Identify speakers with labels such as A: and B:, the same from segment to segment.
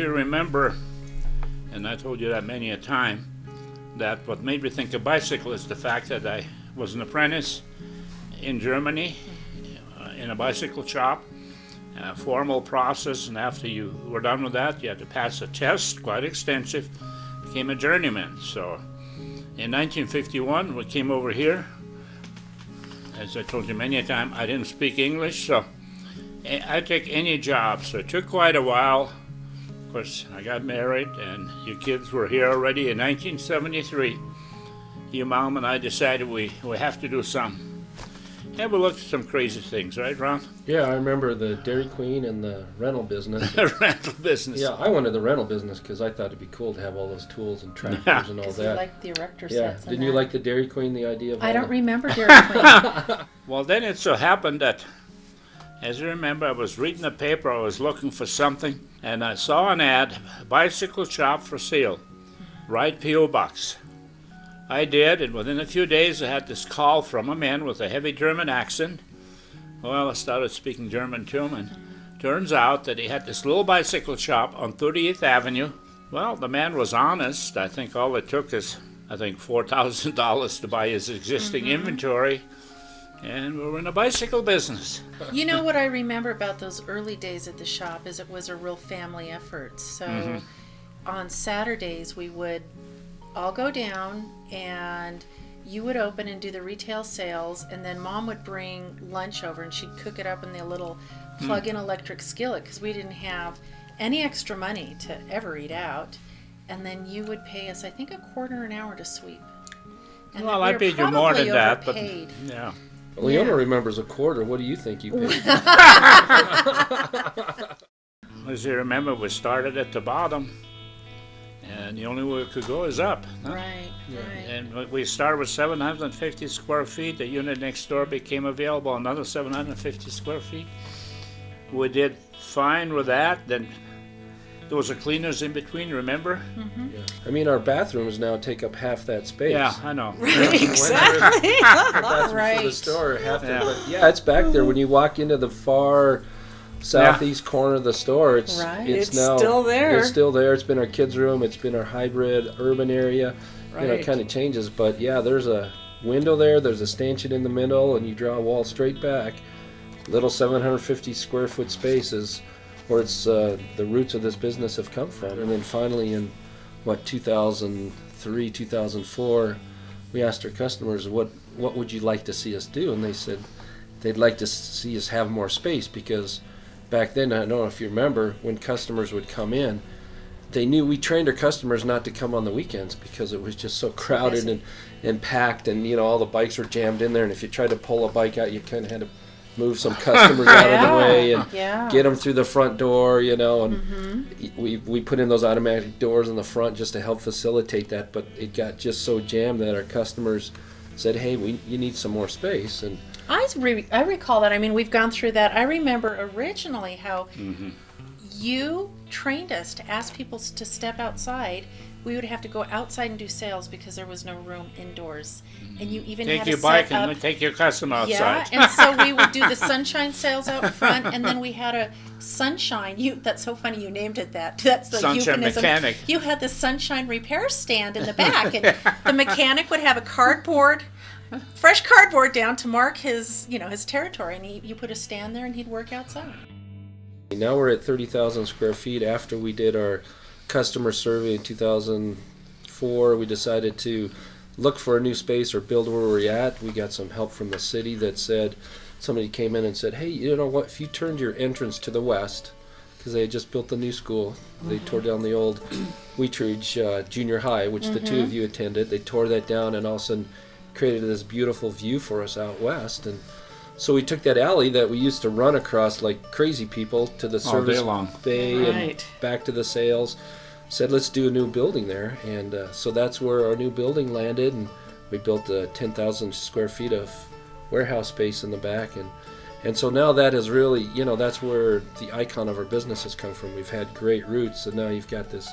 A: do remember, and I told you that many a time, that what made me think of bicycle is the fact that I was an apprentice in Germany in a bicycle shop, a formal process, and after you were done with that, you had to pass a test, quite extensive, became a journeyman. So in 1951, we came over here. As I told you many a time, I didn't speak English, so I'd take any job. So it took quite a while. Of course, I got married, and your kids were here already in 1973. Your mom and I decided we have to do something. And we looked at some crazy things, right, Ron?
B: Yeah, I remember the Dairy Queen and the rental business.
A: The rental business.
B: Yeah, I wanted the rental business because I thought it'd be cool to have all those tools and tractors and all that.
C: You liked the erector
B: yeah,
C: sets.
B: didn't you like the Dairy Queen? The idea of
C: I don't remember Dairy Queen.
A: Well, then it so happened that, as you remember, I was reading the paper. I was looking for something, and I saw an ad: bicycle shop for sale, right P.O. Box. I did, and within a few days I had this call from a man with a heavy German accent. Well, I started speaking German to him, and turns out that he had this little bicycle shop on 38th Avenue. Well, the man was honest. I think all it took is, $4,000 to buy his existing inventory, and we were in a bicycle business.
C: You know what I remember about those early days at the shop is it was a real family effort. So on Saturdays we would all go down, and you would open and do the retail sales, and then Mom would bring lunch over and she'd cook it up in the little plug-in electric skillet because we didn't have any extra money to ever eat out. And then you would pay us, I think, $0.25 an hour to sweep. And
A: well, I paid you more than that, but yeah.
B: Leona remembers $0.25. What do you think you paid?
A: As you remember, we started at the bottom. And the only way we could go is up. Huh?
C: Right.
A: And we started with 750 square feet. The unit next door became available, another 750 square feet. We did fine with that. Then there was a cleaners in between, remember?
B: Yeah. I mean, our bathrooms now take up half that space.
A: Yeah, I know.
C: Right, exactly.
B: Our bathroom for the store, but yeah, it's back there. When you walk into the far southeast corner of the store, it's now
C: still there.
B: It's still there. It's been our kids' room. It's been our hybrid urban area.
C: Right.
B: It kind of changes, but yeah, there's a window there. There's a stanchion in the middle, and you draw a wall straight back. Little 750 square foot spaces where it's the roots of this business have come from. And then finally, in 2003, 2004, we asked our customers, what would you like to see us do? And they said they'd like to see us have more space because back then, I don't know if you remember, when customers would come in, they knew we trained our customers not to come on the weekends because it was just so crowded and packed, and all the bikes were jammed in there, and if you tried to pull a bike out, you kind of had to move some customers out of the way and get them through the front door, and we put in those automatic doors in the front just to help facilitate that, but it got just so jammed that our customers said, hey, you need some more space. And
C: I recall that. I mean, we've gone through that. I remember originally how you trained us to ask people to step outside. We would have to go outside and do sales because there was no room indoors. And you even had to
A: take your bike and take your customer outside.
C: Yeah, and so we would do the sunshine sales out front, and then we had a sunshine. That's so funny you named it that. That's the
A: sunshine
C: euphemism.
A: Mechanic.
C: You had the sunshine repair stand in the back, and the mechanic would have a fresh cardboard down to mark his territory, and you put a stand there and he'd work outside.
B: Now we're at 30,000 square feet. After we did our customer survey in 2004, we decided to look for a new space or build where we're at. We got some help from the city that said, somebody came in and said, hey, you know what, if you turned your entrance to the west, because they had just built the new school, they tore down the old Wheat Ridge Junior High, which the two of you attended. They tore that down and all of a sudden created this beautiful view for us out west. And so we took that alley that we used to run across like crazy people to the service bay and back to the sales, said let's do a new building there. And so that's where our new building landed, and we built 10,000 square feet of warehouse space in the back. And so now that is really, that's where the icon of our business has come from. We've had great roots, and now you've got this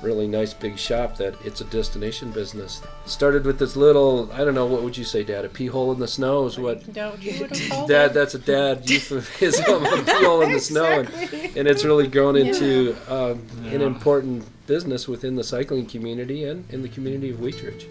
B: really nice big shop that it's a destination business. Started with this little, I don't know, what would you say, Dad? A pee hole in the snow is what?
C: No, you would have called
B: Dad,
C: it.
B: that's a dad euphemism, a pee hole in the snow, and it's really grown into an important business within the cycling community and in the community of Wheat Ridge.